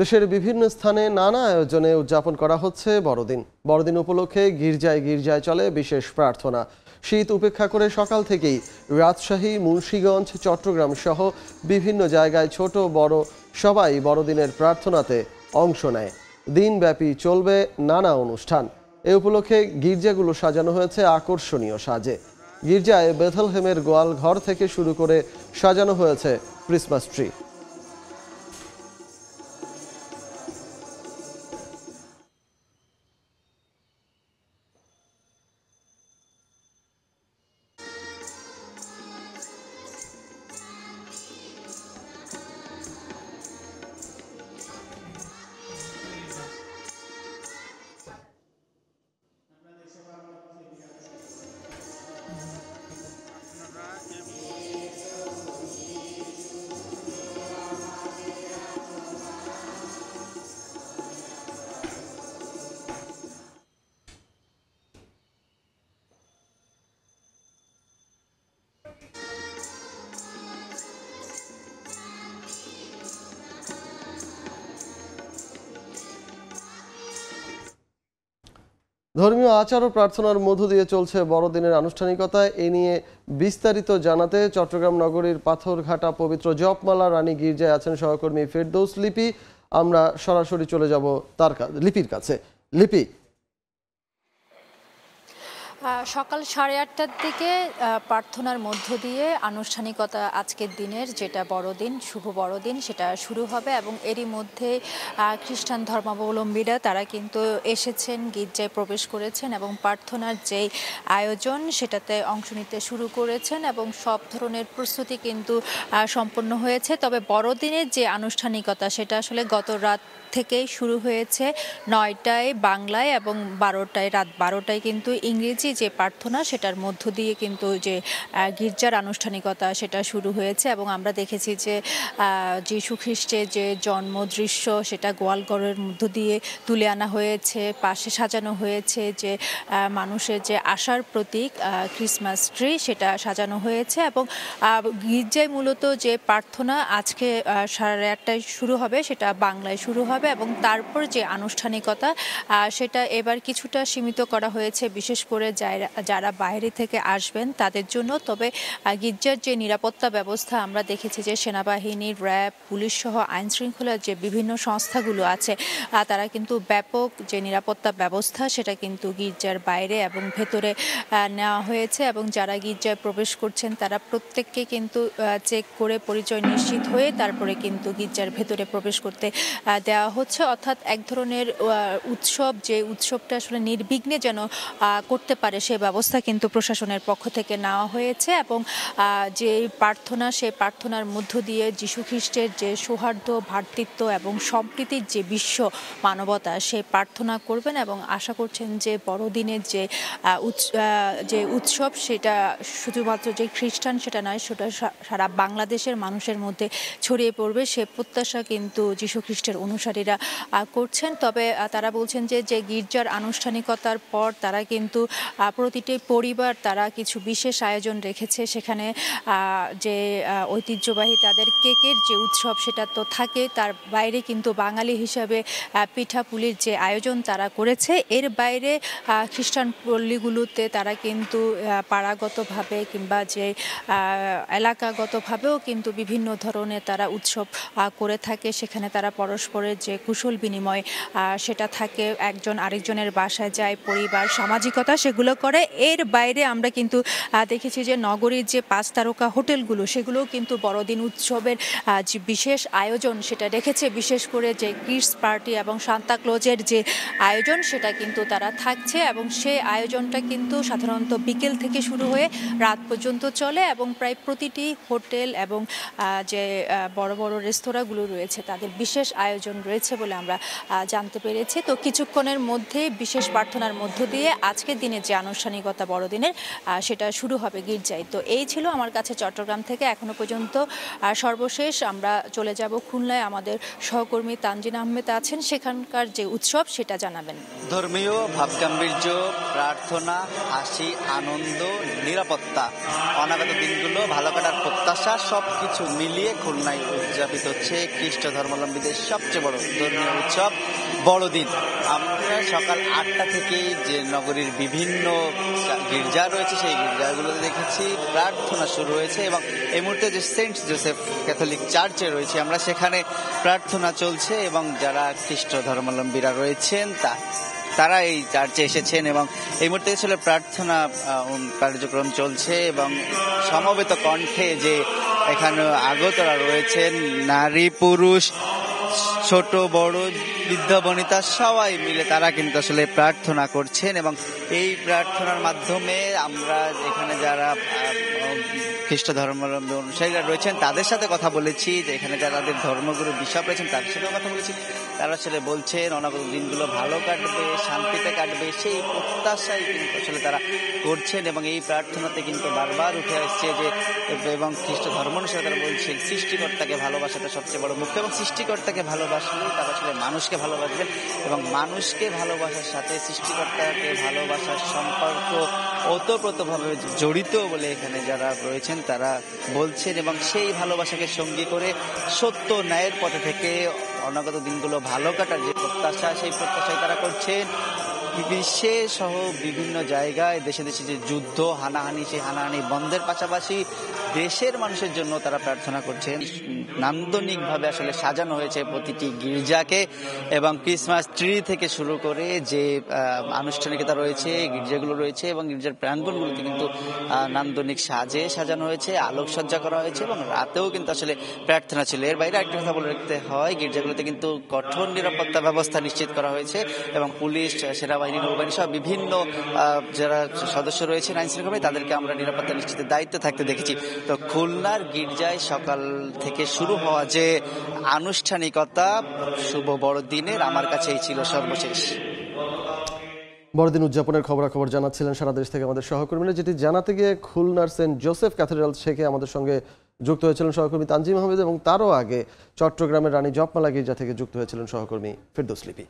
দেশের বিভিন্ন স্থানে নানা আয়োজনে উদযাপন করা হচ্ছে বড়দিন। বড়দিন উপলক্ষে গির্জায় গির্জায় চলে বিশেষ প্রার্থনা। শীত উপেক্ষা করে সকাল থেকেই রাজশাহী, মুন্সিগঞ্জ, চট্টগ্রাম সহ বিভিন্ন জায়গায় ছোট বড় সবাই বড়দিনের প্রার্থনাতে অংশ নেয়। দিনব্যাপী চলবে নানা অনুষ্ঠান। এ উপলক্ষে গির্জাগুলো সাজানো হয়েছে আকর্ষণীয় সাজে। গির্জায় বেথলহেমের গোয়াল ঘর থেকে শুরু করে সাজানো হয়েছে ক্রিসমাস ট্রি। ধর্মীয় আচার ও প্রার্থনার মধ্য দিয়ে চলছে বড়দিনের আনুষ্ঠানিকতা। এ নিয়ে বিস্তারিত জানাতে চট্টগ্রাম নগরীর পাথরঘাটা পবিত্র জপমালা রানী গির্জায় আছেন সহকর্মী ফেরদৌস লিপি। আমরা সরাসরি চলে যাব তার লিপির কাছে। লিপি, সকাল 8:30টার দিকে প্রার্থনার মধ্য দিয়ে আনুষ্ঠানিকতা আজকের দিনের যেটা বড়দিন, শুভ বড়দিন, সেটা শুরু হবে এবং এরই মধ্যে খ্রিস্টান ধর্মাবলম্বীরা তারা কিন্তু এসেছেন, গির্জায় প্রবেশ করেছেন এবং প্রার্থনার যে আয়োজন সেটাতে অংশ নিতে শুরু করেছেন এবং সব ধরনের প্রস্তুতি কিন্তু সম্পন্ন হয়েছে। তবে বড়দিনের যে আনুষ্ঠানিকতা সেটা আসলে গত রাত থেকেই শুরু হয়েছে। 9টায় বাংলায় এবং 12টায়, রাত 12টায় কিন্তু ইংরেজি যে প্রার্থনা সেটার মধ্য দিয়ে কিন্তু যে গির্জার আনুষ্ঠানিকতা সেটা শুরু হয়েছে এবং আমরা দেখেছি যে যীশু খ্রিস্টের যে জন্ম দৃশ্য সেটা গোয়ালঘরের মধ্য দিয়ে তুলে আনা হয়েছে, পাশে সাজানো হয়েছে যে মানুষের যে আশার প্রতীক ক্রিসমাস ট্রি সেটা সাজানো হয়েছে এবং গির্জায় মূলত যে প্রার্থনা আজকে 8:30টায় শুরু হবে সেটা বাংলায় শুরু হবে এবং তারপর যে আনুষ্ঠানিকতা সেটা এবার কিছুটা সীমিত করা হয়েছে, বিশেষ করে যারা বাইরে থেকে আসবেন তাদের জন্য। তবে গির্জার যে নিরাপত্তা ব্যবস্থা আমরা দেখেছি যে সেনাবাহিনী, র্যাব, পুলিশ সহ আইন শৃঙ্খলার যে বিভিন্ন সংস্থাগুলো আছে তারা কিন্তু ব্যাপক যে নিরাপত্তা ব্যবস্থা সেটা কিন্তু গির্জার বাইরে এবং ভেতরে নেওয়া হয়েছে এবং যারা গির্জায় প্রবেশ করছেন তারা প্রত্যেককে কিন্তু চেক করে পরিচয় নিশ্চিত হয়ে তারপরে কিন্তু গির্জার ভেতরে প্রবেশ করতে দেওয়া হচ্ছে। অর্থাৎ এক ধরনের উৎসব, যে উৎসবটা আসলে নির্বিঘ্নে যেন করতে পারে সে ব্যবস্থা কিন্তু প্রশাসনের পক্ষ থেকে নেওয়া হয়েছে এবং যে প্রার্থনা, সেই প্রার্থনার মধ্য দিয়ে যীশু খ্রিস্টের যে সৌহার্দ্য, ভ্রাতৃত্ব এবং সম্প্রীতির যে বিশ্ব মানবতা সেই প্রার্থনা করবেন এবং আশা করছেন যে বড়দিনের যে উৎসব সেটা শুধুমাত্র যে খ্রিস্টান সেটা নয়, সেটা সারা বাংলাদেশের মানুষের মধ্যে ছড়িয়ে পড়বে সে প্রত্যাশা কিন্তু যীশু খ্রিস্টের অনুসারীরা করছেন। তবে তারা বলছেন যে গির্জার আনুষ্ঠানিকতার পর তারা কিন্তু প্রতিটি পরিবার তারা কিছু বিশেষ আয়োজন রেখেছে। সেখানে যে ঐতিহ্যবাহী তাদের কেকের যে উৎসব সেটা তো থাকে, তার বাইরে কিন্তু বাঙালি হিসাবে পিঠাপুলির যে আয়োজন তারা করেছে। এর বাইরে খ্রিস্টান পল্লীগুলোতে তারা কিন্তু পাড়াগতভাবে কিংবা যে এলাকাগতভাবেও কিন্তু বিভিন্ন ধরনের তারা উৎসব করে থাকে। সেখানে তারা পরস্পরের যে কুশল বিনিময় সেটা থাকে, একজন আরেকজনের বাসায় যায়, পরিবার সামাজিকতা সেগুলো করে। এর বাইরে আমরা কিন্তু দেখেছি যে নগরীর যে 5 তারকা হোটেলগুলো সেগুলোও কিন্তু বড়দিন উৎসবের যে বিশেষ আয়োজন সেটা রেখেছে। বিশেষ করে যে কিডস পার্টি এবং সান্তাক্লজের যে আয়োজন সেটা কিন্তু তারা থাকছে এবং সেই আয়োজনটা কিন্তু সাধারণত বিকেল থেকে শুরু হয়ে রাত পর্যন্ত চলে এবং প্রায় প্রতিটি হোটেল এবং যে বড় বড় রেস্তোরাঁগুলো রয়েছে তাদের বিশেষ আয়োজন রয়েছে বলে আমরা জানতে পেরেছি। তো কিছুক্ষণের মধ্যে বিশেষ প্রার্থনার মধ্য দিয়ে আজকের দিনে যে আনুষ্ঠানিকতা বড়দিনের সেটা শুরু হবে গির্জায়। তো এই ছিল আমার কাছে চট্টগ্রাম থেকে এখনো পর্যন্ত সর্বশেষ। আমরা চলে যাব খুলনায়, আমাদের সহকর্মী তানজিন আহমেদ আছেন, সেখানকার যে উৎসব সেটা জানাবেন। ধর্মীয় ভাবগাম্ভীর্য, প্রার্থনা, হাসি, আনন্দ, নিরাপত্তা, অনাগত দিনগুলো ভালো কাটার প্রত্যাশা সবকিছু মিলিয়ে খুলনায় উদযাপিত হচ্ছে খ্রিস্ট ধর্মাবলম্বীদের সবচেয়ে বড় ধর্মীয় উৎসব বড়দিন। আমরা সকাল 8টা থেকেই যে নগরীর বিভিন্ন গির্জা রয়েছে সেই গির্জাগুলোতে দেখেছি প্রার্থনা শুরু হয়েছে, এবং এই মুহূর্তে যে সেন্ট জোসেফ ক্যাথলিক চার্চে রয়েছে আমরা, সেখানে প্রার্থনা চলছে এবং যারা খ্রিস্ট ধর্মাবলম্বীরা রয়েছেন তারা এই চার্চে এসেছেন এবং এই মুহূর্তে ছিল প্রার্থনা কার্যক্রম চলছে এবং সমবেত কণ্ঠে যে এখানে আগতরা রয়েছেন, নারী পুরুষ ছোট বড় বৃদ্ধ বনিতা সবাই মিলে তারা কিন্তু আসলে প্রার্থনা করছেন। এবং এই প্রার্থনার মাধ্যমে আমরা এখানে যারা খ্রিস্ট ধর্মাবলম্বী অনুসারীরা রয়েছেন তাদের সাথে কথা বলেছি, যে এখানে যারা তাদের ধর্মগুরু বিশপ রয়েছেন তাদের সাথেও কথা বলেছি। তারা আসলে বলছেন অনাগত দিনগুলো ভালো কাটবে, শান্তিতে কাটবে, সেই প্রত্যাশাই কিন্তু আসলে তারা করছেন। এবং এই প্রার্থনাতে কিন্তু বারবার উঠে আসছে যে, এবং খ্রিস্ট ধর্ম অনুসারে তারা বলছেন সৃষ্টিকর্তাকে ভালোবাসাটা সবচেয়ে বড় মুখ্য, এবং সৃষ্টিকর্তাকে ভালোবাসলেই তারা আসলে মানুষকে ভালোবাসবেন, এবং মানুষকে ভালোবাসার সাথে সৃষ্টিকর্তাকে ভালোবাসার সম্পর্ক ওতপ্রোতভাবে জড়িত বলে এখানে যারা রয়েছেন তারা বলছেন। এবং সেই ভালোবাসাকে সঙ্গী করে সত্য ন্যায়ের পথে থেকে অনাগত দিনগুলো ভালো কাটার যে প্রত্যাশা, সেই প্রত্যাশাই তারা করছেন। বিশ্বে সহ বিভিন্ন জায়গায় দেশে দেশে যে যুদ্ধ হানাহানি, সেই হানাহানি বন্ধের পাশাপাশি দেশের মানুষের জন্য তারা প্রার্থনা করছেন। নান্দনিকভাবে আসলে সাজানো হয়েছে প্রতিটি গির্জাকে, এবং ক্রিসমাস ট্রি থেকে শুরু করে যে আনুষ্ঠানিকতা রয়েছে, গির্জাগুলো রয়েছে এবং গির্জার প্রাঙ্গণগুলোতে কিন্তু নান্দনিক সাজে সাজানো হয়েছে, আলোকসজ্জা করা হয়েছে এবং রাতেও কিন্তু আসলে প্রার্থনা ছিল। এর বাইরে একটা কথা বলে রাখতে হয়, গির্জাগুলোতে কিন্তু কঠোর নিরাপত্তা ব্যবস্থা নিশ্চিত করা হয়েছে এবং পুলিশ, সেনাবাহিনী, নৌবাহিনী সহ বিভিন্ন যারা সদস্য রয়েছেন আইন শৃঙ্খলা, তাদেরকে আমরা নিরাপত্তা নিশ্চিতের দায়িত্বে থাকতে দেখেছি। তো খুলনার গির্জায় সকাল থেকে শুরু হওয়া যে আনুষ্ঠানিকতা শুভ বড়দিনের, আমার কাছে এই ছিল সর্বশেষ। বড়দিন উদযাপনের খবরাখবর জানাচ্ছিলেন সারা দেশ থেকে আমাদের সহকর্মীরা, যেটি জানাতে গিয়ে খুলনার সেন্ট জোসেফ ক্যাথেড্রাল থেকে আমাদের সঙ্গে যুক্ত হয়েছিলেন সহকর্মী তানজিম আহমেদ, এবং তারও আগে চট্টগ্রামের রানী জপমালা গির্জা থেকে যুক্ত হয়েছিলেন সহকর্মী ফেরদৌস লিপি।